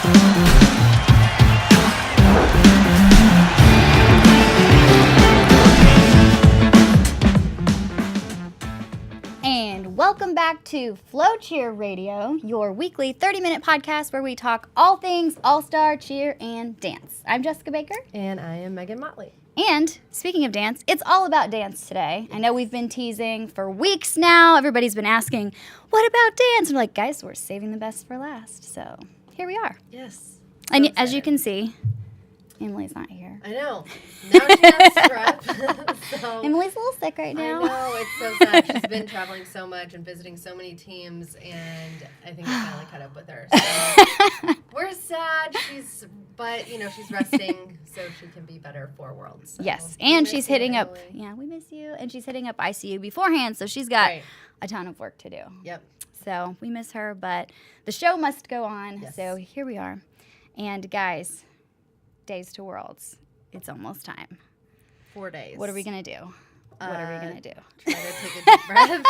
And welcome back to FloCheer Radio, your weekly 30-minute podcast where we talk all things all-star, cheer, and dance. I'm Jessica Baker. And I am Megan Motley. And speaking of dance, it's all about dance today. I know we've been teasing for weeks now. Everybody's been asking, what about dance? And we're like, guys, we're saving the best for last. So here we are. Yes. And as you can see, Emily's not here. I know. Now she has strep. So Emily's a little sick right now. I know. It's so sad. She's been traveling so much and visiting so many teams, and I think I finally caught up with her. So we're sad. She's resting so she can be better for Worlds. So yes, and she's hitting Emily. up. Yeah, we miss you. And she's hitting up ICU beforehand, so she's got a ton of work to do. Yep. So we miss her, but the show must go on. Yes. So here we are. And guys, days to Worlds. It's almost time. 4 days. What are we going to do? What are we going to do? Try to take a deep breath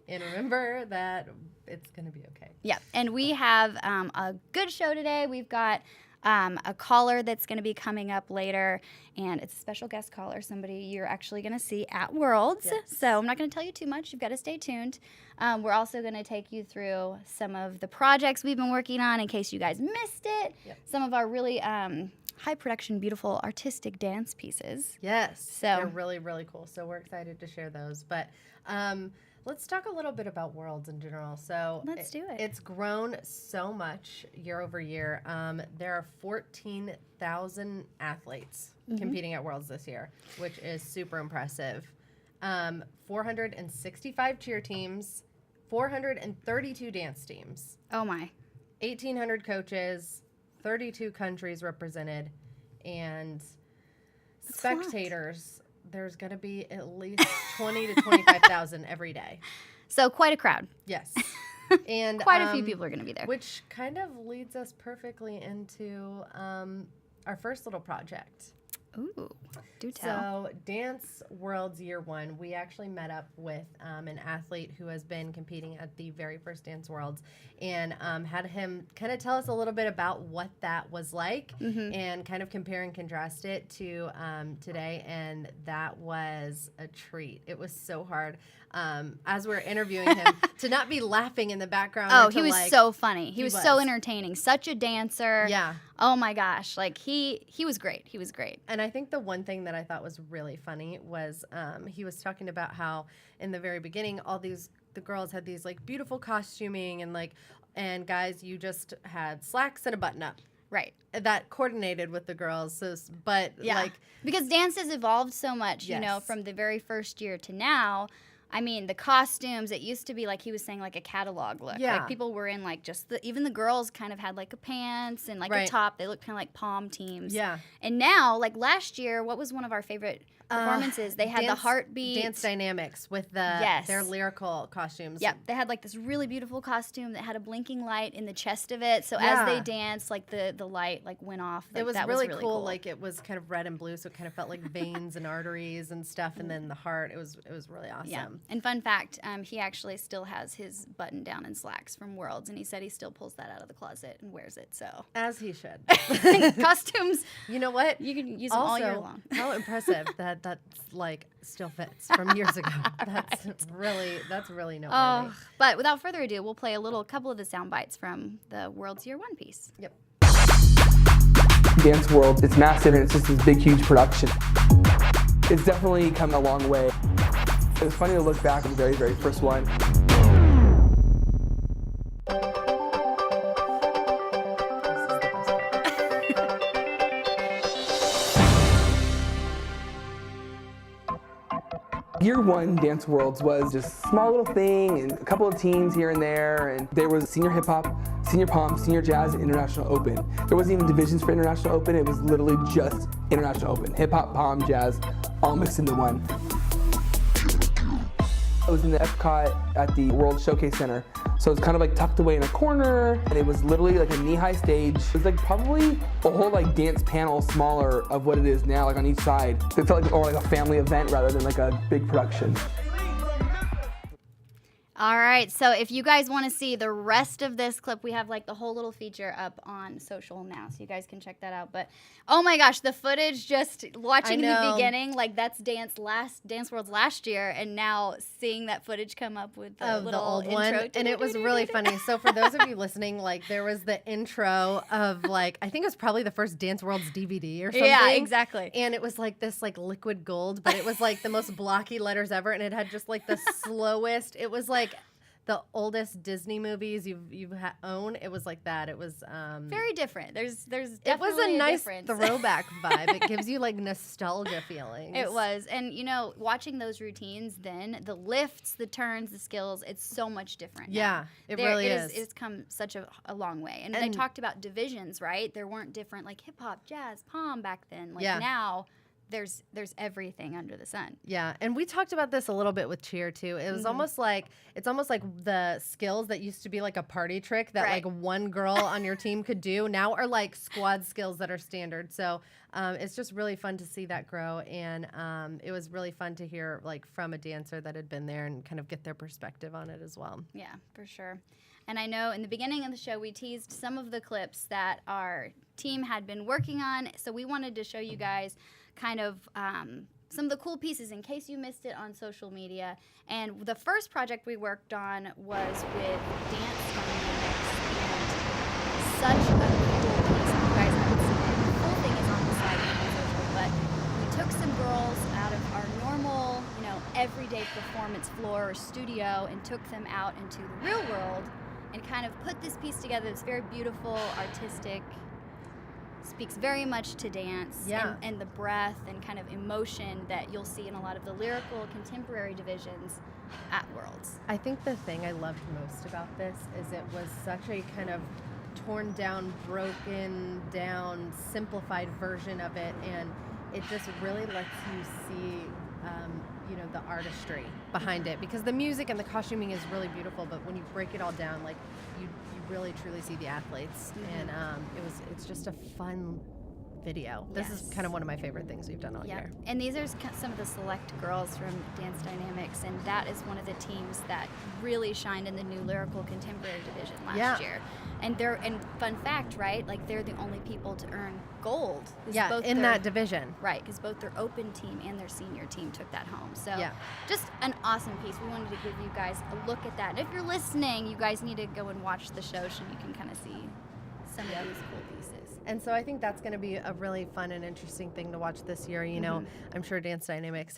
and remember that it's going to be okay. Yeah, and we have a good show today. We've got a caller that's going to be coming up later, and it's a special guest caller, somebody you're actually going to see at Worlds. Yes. So I'm not going to tell you too much. You've got to stay tuned. We're also going to take you through some of the projects we've been working on in case you guys missed it. Yep. Some of our really high production, beautiful, artistic dance pieces. Yes. So they're really, really cool. So we're excited to share those. But let's talk a little bit about Worlds in general. So let's do it. It's grown so much year over year. There are 14,000 athletes competing at Worlds this year, which is super impressive. 465 cheer teams, 432 dance teams. Oh my. 1,800 coaches, 32 countries represented, and That's spectators. There's going to be at least 20 to 25,000 every day. So quite a crowd. Yes. And quite a few people are going to be there. Which kind of leads us perfectly into our first little project. Ooh, do tell. So Dance Worlds Year 1, we actually met up with an athlete who has been competing at the very first Dance Worlds, and had him kind of tell us a little bit about what that was like, and kind of compare and contrast it to today, and that was a treat. It was so hard. As we're interviewing him, to not be laughing in the background. Oh, he was so funny. He was so entertaining. Such a dancer. Yeah. Oh my gosh. Like he was great. He was great. And I think the one thing that I thought was really funny was he was talking about how in the very beginning the girls had these like beautiful costuming and guys, you just had slacks and a button up. Right. That coordinated with the girls. So, but because dance has evolved so much, you know, from the very first year to now. I mean, the costumes, it used to be like he was saying like a catalog look. Yeah. Like people were in like even the girls kind of had like a pants and like a top. They looked kind of like pom teams. Yeah. And now, like last year, what was one of our favorite performances? They had the heartbeat. Dance dynamics with their lyrical costumes. Yep. They had like this really beautiful costume that had a blinking light in the chest of it. So as they danced, like the light like went off. Like, it was that really, was really cool. Like it was kind of red and blue, so it kind of felt like veins and arteries and stuff, and then the heart. It was really awesome. Yeah. And fun fact, he actually still has his button down and slacks from Worlds, and he said he still pulls that out of the closet and wears it. So as he should. Costumes. You know what? You can use them all year long. How impressive that's like still fits from years ago. That's really noteworthy. But without further ado, we'll play a couple of the sound bites from the World's Year 1 piece. Yep. Dance World, it's massive and it's just this big, huge production. It's definitely come a long way. It's funny to look back on the very, very first one. Year 1 Dance Worlds was just a small little thing and a couple of teams here and there, and there was senior hip hop, senior pom, senior jazz, and international open. There wasn't even divisions for international open, it was literally just international open. Hip hop, pom, jazz, all mixed into one. I was in the Epcot at the World Showcase Center. So it was kind of like tucked away in a corner, and it was literally like a knee-high stage. It was like probably a whole like dance panel smaller of what it is now, like on each side. It felt like more like a family event rather than like a big production. All right, so if you guys want to see the rest of this clip, we have like the whole little feature up on social now, so you guys can check that out. But oh my gosh, the footage just watching the beginning, like that's Dance World's last year, and now seeing that footage come up with the little the old intro. one, and it was really funny. So for those of you listening, like there was the intro of like I think it was probably the first Dance World's DVD or something. Yeah, exactly. And it was like this like liquid gold, but it was like the most blocky letters ever, and it had just like the slowest. It was like the oldest Disney movies you've owned. It was like that. It was very different. There's definitely it was a nice difference. throwback vibe. It gives you like nostalgia feelings. It was, and you know, watching those routines, then the lifts, the turns, the skills, it's so much different. Yeah, it really is. It's come such a long way, and they talked about divisions, right? There weren't different like hip hop, jazz, pom back then. Like now. There's everything under the sun. Yeah, and we talked about this a little bit with cheer too. It was almost like the skills that used to be like a party trick that like one girl on your team could do now are like squad skills that are standard. So it's just really fun to see that grow, and it was really fun to hear like from a dancer that had been there and kind of get their perspective on it as well. Yeah, for sure. And I know in the beginning of the show we teased some of the clips that our team had been working on, so we wanted to show you guys kind of some of the cool pieces in case you missed it on social media. And the first project we worked on was with Dance Dynamics, and such a cool piece. If you guys haven't seen it, the whole thing is on the site and on social, but we took some girls out of our normal, you know, everyday performance floor or studio and took them out into the real world and kind of put this piece together. It's very beautiful, artistic, speaks very much to dance and the breath and kind of emotion that you'll see in a lot of the lyrical contemporary divisions at Worlds. I think the thing I loved most about this is it was such a kind of torn down, broken down, simplified version of it, and it just really lets you see you know, the artistry behind it, because the music and the costuming is really beautiful, but when you break it all down, like you really truly see the athletes, and it's just a fun video. This is kind of one of my favorite things we've done all year. And these are some of the select girls from Dance Dynamics, and that is one of the teams that really shined in the new lyrical contemporary division last year. And fun fact, right? Like they're the only people to earn gold. In that division. Right, because both their open team and their senior team took that home. So just an awesome piece. We wanted to give you guys a look at that. And if you're listening, you guys need to go and watch the show so you can kind of see some of these cool pieces. And so I think that's going to be a really fun and interesting thing to watch this year. You know, I'm sure Dance Dynamics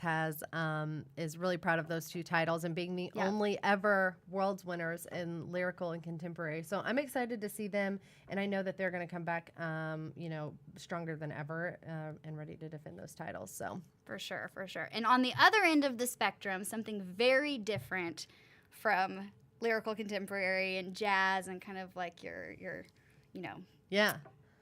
is really proud of those two titles and being the only ever Worlds winners in lyrical and contemporary. So I'm excited to see them, and I know that they're going to come back, you know, stronger than ever and ready to defend those titles. So for sure, for sure. And on the other end of the spectrum, something very different from lyrical contemporary and jazz and kind of like your you know,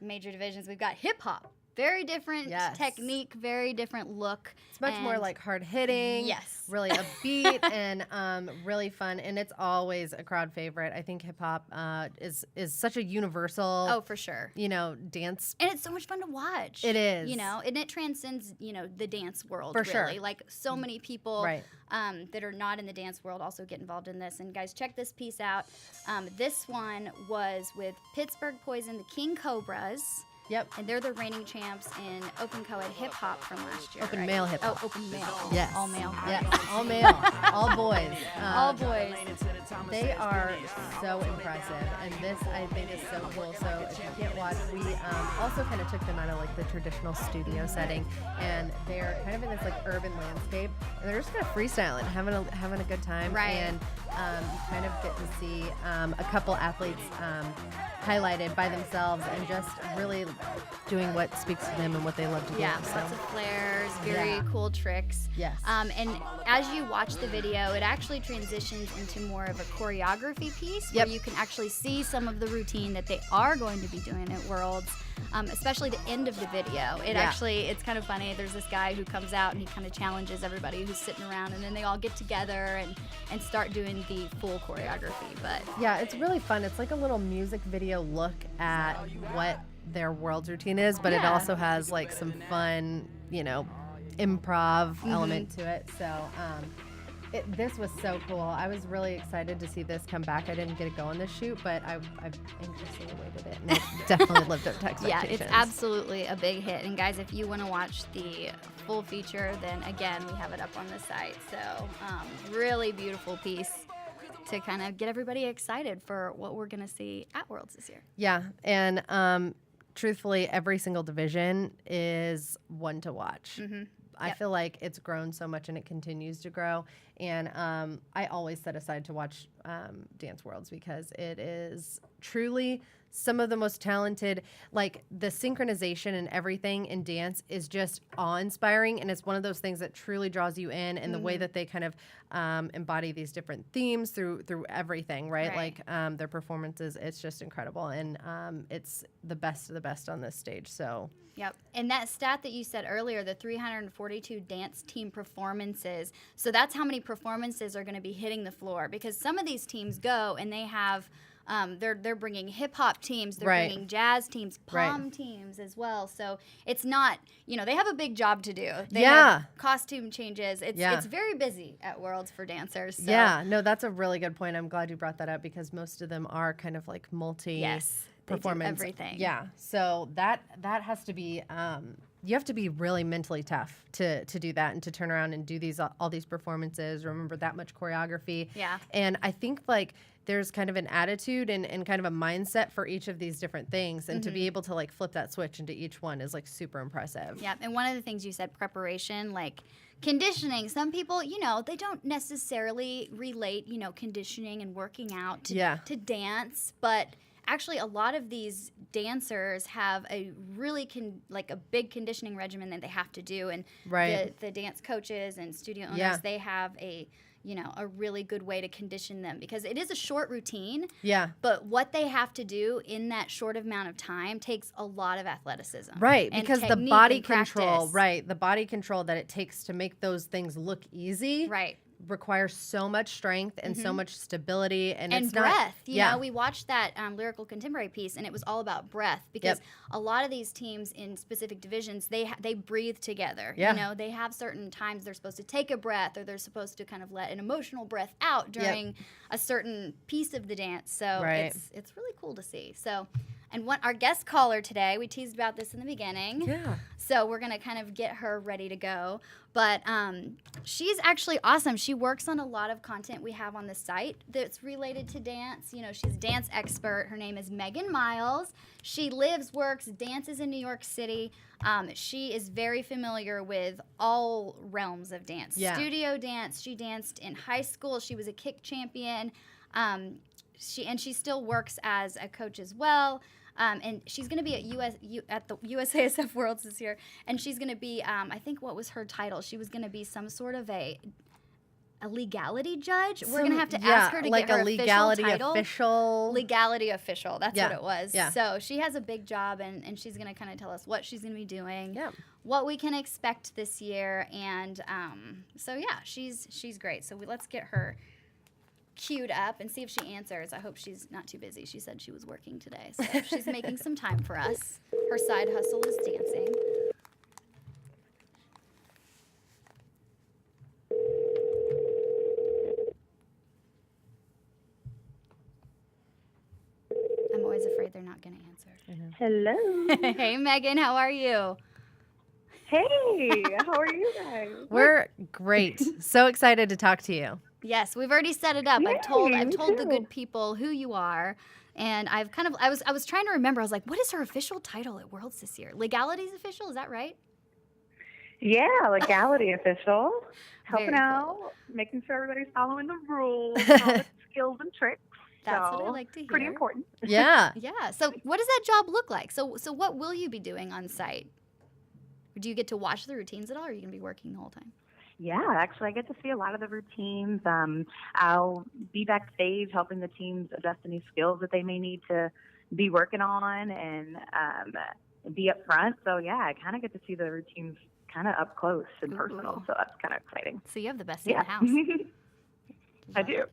major divisions. We've got hip hop. Very different technique, very different look. It's much more like hard hitting. Yes. Really upbeat and really fun. And it's always a crowd favorite. I think hip hop is such a universal. Oh, for sure. You know, dance. And it's so much fun to watch. It is. You know, and it transcends, you know, the dance world. For really. sure. Like so many people that are not in the dance world also get involved in this. And guys, check this piece out. This one was with Pittsburgh Poison, the King Cobras. Yep. And they're the reigning champs in open co-ed hip hop from last year. Open male hip hop. Oh, open male. Yes. All male. Yeah. All male. All boys. All boys. They are so impressive, and this I think is so cool. So if you can't watch, we also kind of took them out of like the traditional studio setting, and they're kind of in this like urban landscape, and they're just kind of freestyling, having a good time. Right. And you kind of get to see a couple athletes highlighted by themselves and just really doing what speaks to them and what they love to do. Yeah, lots of flares, very cool tricks. Yes. And as you watch the video, it actually transitions into more of a choreography piece where you can actually see some of the routine that they are going to be doing at Worlds, especially the end of the video. It's kind of funny. There's this guy who comes out and he kind of challenges everybody who's sitting around, and then they all get together and start doing the full choreography. But yeah, it's really fun. It's like a little music video look at what their Worlds routine is, but it also has like some fun, you know, improv element to it. So This was so cool. I was really excited to see this come back. I didn't get to go on this shoot, but I've anxiously awaited it, and it definitely lived up to expectations. Yeah, it's absolutely a big hit. And guys, if you want to watch the full feature, then again, we have it up on the site. So really beautiful piece to kind of get everybody excited for what we're going to see at Worlds this year. Yeah, and truthfully, every single division is one to watch. Mm-hmm. I feel like it's grown so much and it continues to grow. And I always set aside to watch Dance Worlds because it is truly some of the most talented, like the synchronization and everything in dance is just awe-inspiring. And it's one of those things that truly draws you in, and the way that they kind of embody these different themes through everything, right? Like their performances, it's just incredible. And it's the best of the best on this stage. So. Yep. And that stat that you said earlier, the 342 dance team performances, so that's how many performances are going to be hitting the floor, because some of these teams go and they have they're bringing hip hop teams, they're bringing jazz teams, pom teams as well. So it's not, they have a big job to do. They have costume changes. It's very busy at Worlds for dancers. So. Yeah, no, that's a really good point. I'm glad you brought that up because most of them are kind of like performance. They do everything. Yeah. So that has to be you have to be really mentally tough to do that and to turn around and do all these performances, remember that much choreography. Yeah. And I think like there's kind of an attitude and kind of a mindset for each of these different things, and to be able to like flip that switch into each one is like super impressive. Yeah. And one of the things you said, preparation, like conditioning. Some people, they don't necessarily relate, conditioning and working out to dance, but actually, a lot of these dancers have a really a big conditioning regimen that they have to do, and the dance coaches and studio owners, they have a really good way to condition them, because it is a short routine. Yeah. But what they have to do in that short amount of time takes a lot of athleticism. Right, because the body control, practice. The body control that it takes to make those things look easy. Right. Requires so much strength and so much stability and it's breath. Not, we watched that lyrical contemporary piece, and it was all about breath, because a lot of these teams in specific divisions, they breathe together. They have certain times they're supposed to take a breath, or they're supposed to kind of let an emotional breath out during a certain piece of the dance. So it's really cool to see. So. And our guest caller today, we teased about this in the beginning. Yeah. So we're going to kind of get her ready to go. But she's actually awesome. She works on a lot of content we have on the site that's related to dance. She's a dance expert. Her name is Megan Miles. She lives, works, dances in New York City. She is very familiar with all realms of dance. Yeah. Studio dance. She danced in high school. She was a kick champion. She still works as a coach as well. And she's going to be at the USASF Worlds this year, and she's going to be, I think, what was her title? She was going to be some sort of a legality judge. We're going to have to ask her to get her legality official title. Legality official. That's what it was. Yeah. So she has a big job, and she's going to kind of tell us what she's going to be doing, what we can expect this year, and she's great. So let's get her queued up and see if she answers. I hope she's not too busy. She said she was working today, so she's making some time for us. Her side hustle is dancing. I'm always afraid they're not going to answer. Hello. Hey, Megan, how are you? Hey, how are you guys? We're great. So excited to talk to you. Yes, we've already set it up. Yay, I've told too. the good people who you are, and I was trying to remember. I was like, what is her official title at Worlds this year? Legality's official, is that right? Yeah, legality official. Helping Very out, cool. making sure everybody's following the rules, all the skills and tricks. That's what I like to hear. Pretty important. Yeah. Yeah. So what does that job look like? So what will you be doing on site? Do you get to watch the routines at all, or are you going to be working the whole time? Yeah, actually, I get to see a lot of the routines. I'll be backstage helping the teams adjust any skills that they may need to be working on, and be up front. So, yeah, I kind of get to see the routines kind of up close and personal, so that's kind of exciting. So you have the best seat in the house. I do.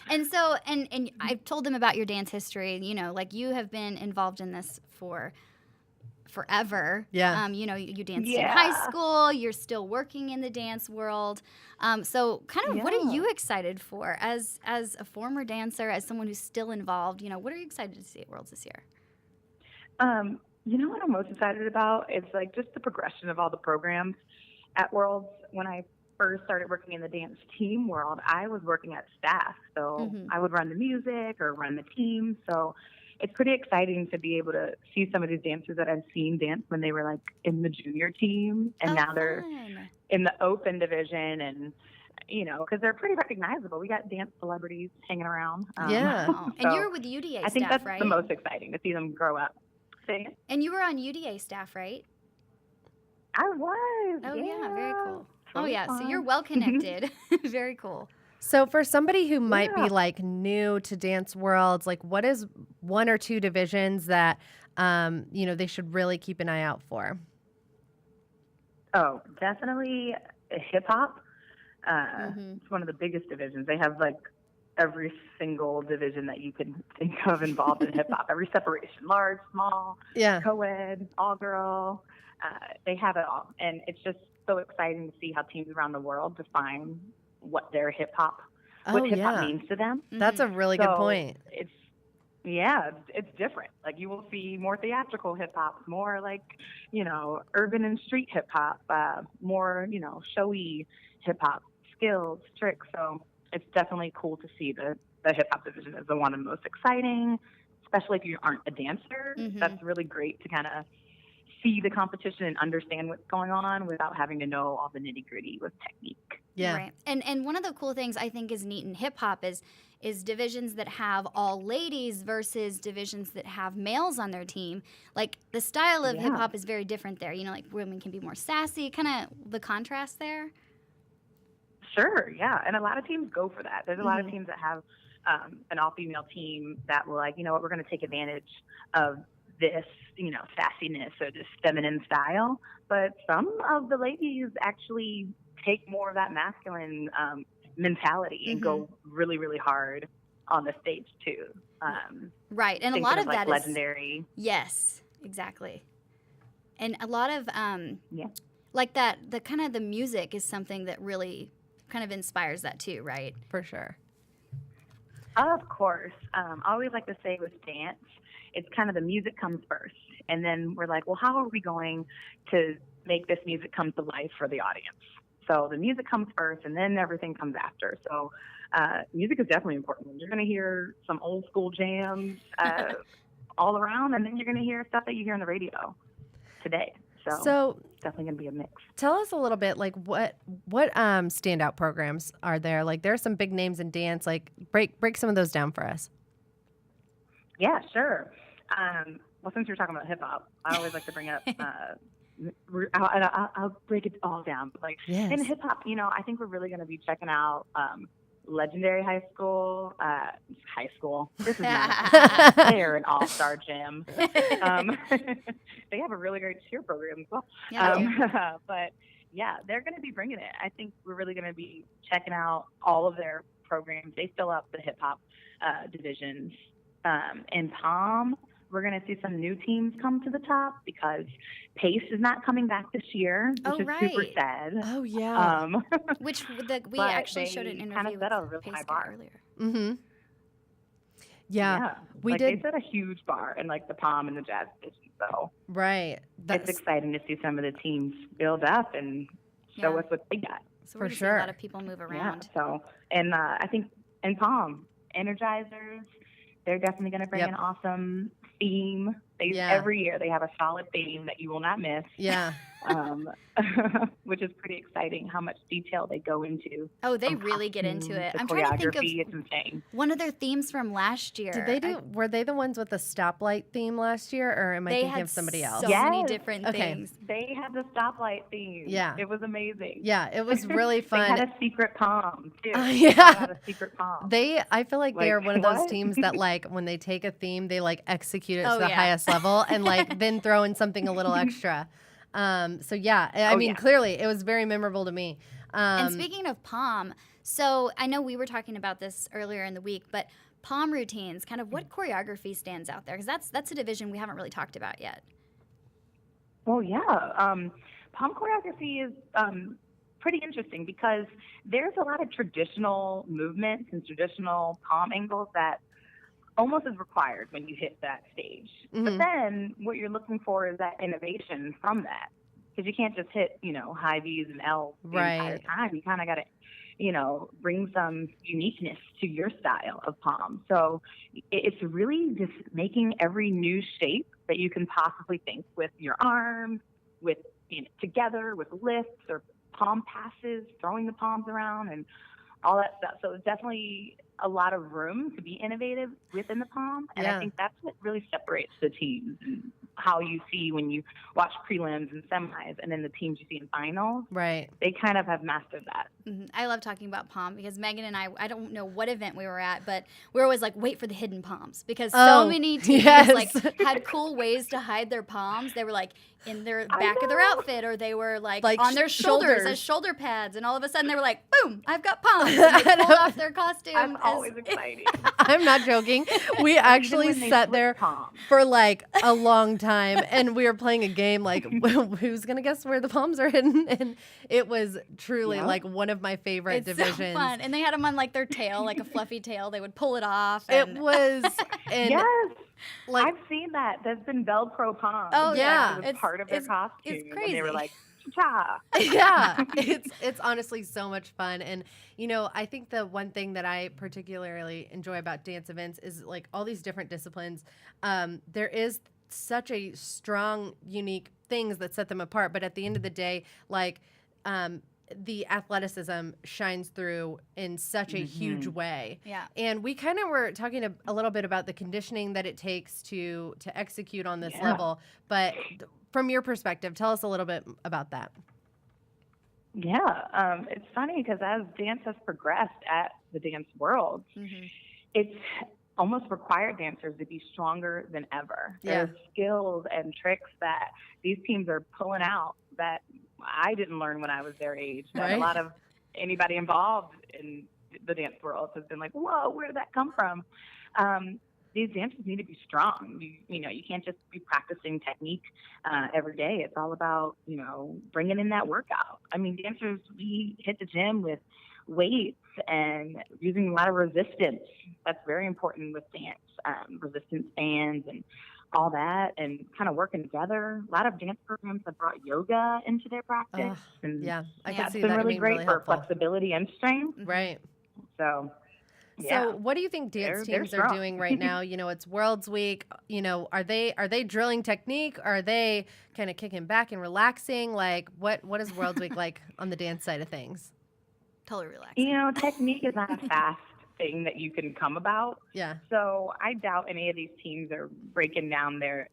And so, and I've told them about your dance history. Like you have been involved in this for forever. Yeah. You know, you danced in Yeah. high school. You're still working in the dance world. So kind of what are Yeah. you excited for as a former dancer, as someone who's still involved? You know, what are you excited to see at Worlds this year? You know what I'm most excited about? It's like just the progression of all the programs at Worlds. When I first started working in the dance team world, I was working at staff. So Mhm. I would run the music or run the team. So it's pretty exciting to be able to see some of these dancers that I've seen dance when they were like in the junior team and Oh, now they're fun. in the open division and because they're pretty recognizable. We got dance celebrities hanging around. Yeah. Wow. And so you were with UDA I think staff, that's right? the most exciting to see them grow up. Say it. And you were on UDA staff, right? I was. Oh yeah, very cool. Oh Really yeah, so fun. you're well connected. Very cool. So for somebody who might be Yeah. like new to Dance Worlds, like what is one or two divisions that they should really keep an eye out for? Oh, definitely hip hop. Mhm. It's one of the biggest divisions. They have like every single division that you can think of involved in hip hop. Every separation, large, small, Yeah. co-ed, all girl. They have it all, and it's just so exciting to see how teams around the world define what their hip hop, Oh, what hip hop yeah. means to them. That's a really good So point. it's different. Like you will see more theatrical hip hop, more like, urban and street hip hop, more, showy hip hop skills, tricks. So it's definitely cool to see the hip hop division is the one of the most exciting, especially if you aren't a dancer. Mhm. That's really great to kind of see the competition and understand what's going on without having to know all the nitty gritty with technique. Yeah. Right. And one of the cool things I think is neat in hip hop is divisions that have all ladies versus divisions that have males on their team. Like the style of Yeah. hip hop is very different there. Like women can be more sassy, kind of the contrast there. Sure, yeah. And a lot of teams go for that. There's a lot of Mhm. teams that have an all-female team that will like, you know what, we're going to take advantage of this, sassiness or this feminine style. But some of the ladies actually take more of that masculine mentality and go really, really hard on the stage too. Right. And a Thinking lot of like that is legendary. yes, exactly. And a lot of Yeah. like that the kind of the music is something that really kind of inspires that too, right? For sure. Of course. I always like to say with dance, it's kind of the music comes first. And then we're like, well, how are we going to make this music come to life for the audience? So the music comes first and then everything comes after. So music is definitely important. You're going to hear some old school jams all around, and then you're going to hear stuff that you hear on the radio today. So it's definitely going to be a mix. Tell us a little bit, like what standout programs are there? Like there are some big names in dance. Like break some of those down for us. Yeah, sure. Well, since you're talking about hip hop, I always like to bring up. I'll break it all down. But like Yes. in hip hop, I think we're really going to be checking out Legendary High School. High school. This is not. They're an all-star gym. They have a really great cheer program as well. Yeah, they do. But yeah, they're going to be bringing it. I think we're really going to be checking out all of their programs. They fill up the hip hop divisions. In Palm, we're going to see some new teams come to the top because Pace is not coming back this year, which Oh, is super right. sad. Oh yeah. Which we But actually showed an they interview kinda with set a really Pace high Guy bar. earlier. Mm-hmm. Yeah. We like did They set a huge bar in like the Palm and the Jazz division. So right. it's exciting to see some of the teams build up and show Yeah. us what they got. So For we're gonna see sure. a lot of people move around. Yeah. So and I think in Palm, Energizers, they're definitely going to bring Yep. an awesome theme. Yeah. Every year they have a solid theme that you will not miss. Yeah. Which is pretty exciting how much detail they go into. Oh, they from really get into costumes it. to I'm trying to think choreography. of It's insane. one of their themes from last year. Did they do? Were they the ones with the stoplight theme last year, or am I They thinking had of somebody else? so many Yes. different Okay. things. They had the stoplight theme. Yeah. It was amazing. Yeah, it was really They fun. had a secret palm too. Yeah. They had a secret palm. I feel like they are Like, one of those what? teams that like when they take a theme, they like execute it Oh, to the yeah. highest level and like then throw in something a little extra. So yeah, I Oh, mean, yeah. clearly it was very memorable to me. And speaking of Palm, so I know we were talking about this earlier in the week, but Palm routines, kind of what choreography stands out there? Because that's a division we haven't really talked about yet. Well, yeah. Palm choreography is pretty interesting because there's a lot of traditional movements and traditional palm angles that almost is required when you hit that stage. But then what you're looking for is that innovation from that. Because you can't just hit, high V's and L's the entire time. You kind of got to, bring some uniqueness to your style of palm. So it's really just making every new shape that you can possibly think with your arms, with together, with lifts or palm passes, throwing the palms around and all that stuff. So it's definitely a lot of room to be innovative within the palm. And I think that's what really separates the teams and how you see when you watch prelims and semis and then the teams you see in finals. Right. They kind of have mastered that. Mm-hmm. I love talking about palm because Megan and I don't know what event we were at, but we were always like, wait for the hidden palms because so many teams had cool ways to hide their palms. They were like in their back of their outfit, or they were like on their shoulders as shoulder pads, and all of a sudden they were like, boom, I've got palms. And they pulled off their costume. I'm always excited. I'm not joking. We actually sat there for like a long time, and we were playing a game like, who's going to guess where the palms are hidden? And it was truly like one of my favorite divisions. So fun. And they had them on like their tail, like a fluffy tail. They would pull it off. It was. And yes. Like, I've seen that. There's been Velcro palms. Oh, yeah. It's part of their costume. It's crazy. And they were like, cha. Yeah. It's honestly so much fun. And, I think the one thing that I particularly enjoy about dance events is like all these different disciplines. There is such a strong, unique things that set them apart. But at the end of the day, like, the athleticism shines through in such a huge way. Yeah. And we kind of were talking a little bit about the conditioning that it takes to execute on this level. But from your perspective, tell us a little bit about that. Yeah. It's funny because as dance has progressed at the dance world, it's almost required dancers to be stronger than ever. There's skills and tricks that these teams are pulling out that I didn't learn when I was their age. Right. A lot of anybody involved in the dance world has been like, whoa, where did that come from? These dancers need to be strong. You can't just be practicing technique every day. It's all about, bringing in that workout. I mean, dancers, we hit the gym with weights and using a lot of resistance. That's very important with dance, resistance bands and all that, and kind of working together. A lot of dance programs have brought yoga into their practice. And I can see it's been that really great really for helpful. Flexibility and strength. Right. So, So what do you think dance teams are doing right now? It's Worlds Week. Are they drilling technique? Are they kind of kicking back and relaxing? Like what is Worlds Week like on the dance side of things? Totally relaxing. Technique is not a fast thing that you can come about. Yeah. So I doubt any of these teams are breaking down their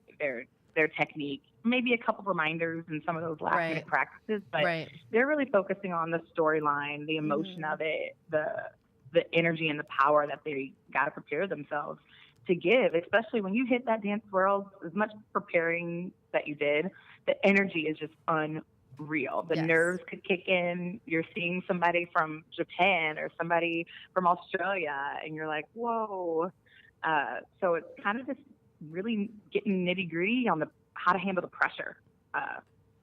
technique. Maybe a couple reminders in some of those last minute practices, but they're really focusing on the storyline, the emotion of it, the energy and the power that they got to prepare themselves to give, especially when you hit that dance world. As much preparing that you did, the energy is just unreal. The nerves could kick in. You're seeing somebody from Japan or somebody from Australia, and you're like, whoa. So it's kind of just really getting nitty gritty on how to handle the pressure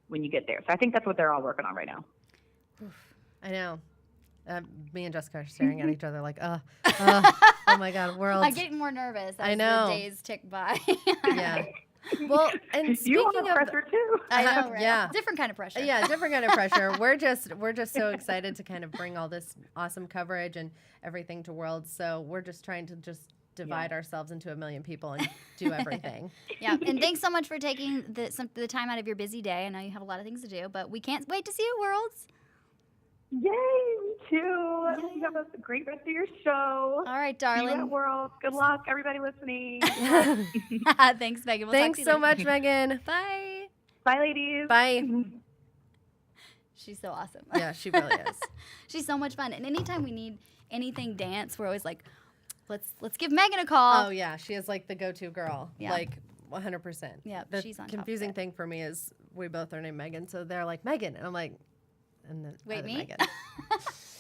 when you get there. So I think that's what they're all working on right now. I know. Me and Jessica are staring at each other like, oh my God, Worlds. I get more nervous as the days tick by. Yeah. Well, and speaking you have pressure too. I know, right? Yeah. Different kind of pressure. Yeah, different kind of pressure. We're just so excited to kind of bring all this awesome coverage and everything to Worlds. So we're just trying to divide ourselves into a million people and do everything. Yeah, and thanks so much for taking the time out of your busy day. I know you have a lot of things to do, but we can't wait to see you at Worlds. Yay, me too. Yay. You have a great rest of your show. All right, darling. See you at Worlds. Good luck, everybody listening. Thanks, Megan. Thanks so much, Megan. Bye. Bye, ladies. Bye. She's so awesome. Yeah, she really is. She's so much fun. And anytime we need anything dance, we're always like, let's give Megan a call. Oh, yeah. She is like the go-to girl. Yeah. Like 100%. Yeah, the she's on top confusing of it. thing for me is we both are named Megan. So they're like, Megan. And I'm like, and then wait, me? Megan.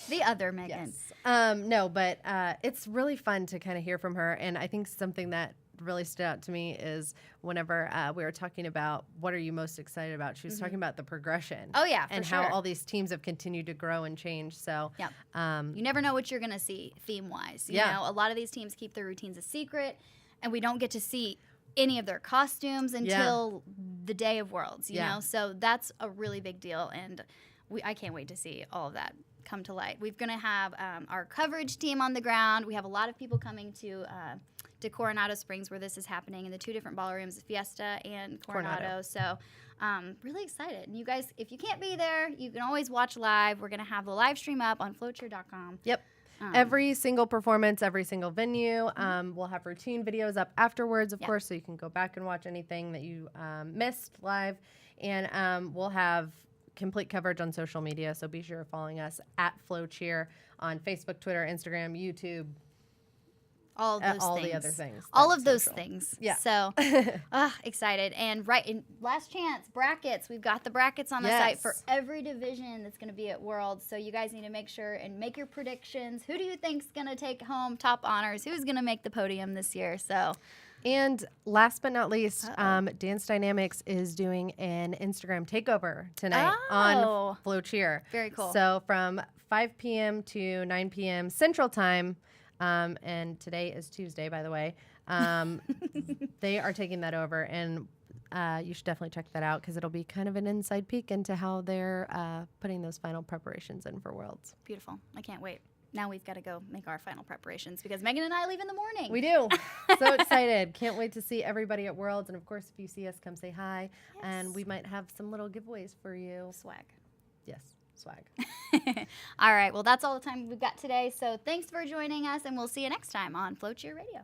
The other Megan. Yes. No, but it's really fun to kind of hear from her. And I think something that really stood out to me is whenever we were talking about what are you most excited about, she was talking about the progression. Oh, yeah, for and sure. how all these teams have continued to grow and change. So Yep. You never know what you're going to see theme-wise. You Yeah. know, a lot of these teams keep their routines a secret, and we don't get to see any of their costumes until the day of Worlds, you know? So that's a really big deal, and I can't wait to see all of that come to light. We're going to have our coverage team on the ground. We have a lot of people coming to Coronado Springs where this is happening in the 2 different ballrooms, Fiesta and Coronado. So really excited. And you guys, if you can't be there, you can always watch live. We're going to have the live stream up on FloCheer.com. Yep. Every single performance, every single venue. We'll have routine videos up afterwards, of course, so you can go back and watch anything that you missed live. And we'll have complete coverage on social media, so be sure following us at FloCheer on Facebook, Twitter, Instagram, YouTube, all of those all things. the other things. All that's of those social. things. Yeah. So, excited. And last chance, brackets. We've got the brackets on the site for every division that's going to be at Worlds. So you guys need to make sure and make your predictions. Who do you think's going to take home top honors? Who's going to make the podium this year? So. And last but not least, Dance Dynamics is doing an Instagram takeover tonight on FloCheer. Very cool. So from 5 p.m. to 9 p.m. Central Time, and today is Tuesday, by the way, they are taking that over, and you should definitely check that out because it'll be kind of an inside peek into how they're putting those final preparations in for Worlds. Beautiful. I can't wait. Now we've got to go make our final preparations because Megan and I leave in the morning. We do. So excited. Can't wait to see everybody at Worlds. And, of course, if you see us, come say hi. Yes. And we might have some little giveaways for you. Swag. Yes, swag. All right. Well, that's all the time we've got today. So thanks for joining us, and we'll see you next time on FloCheer Radio.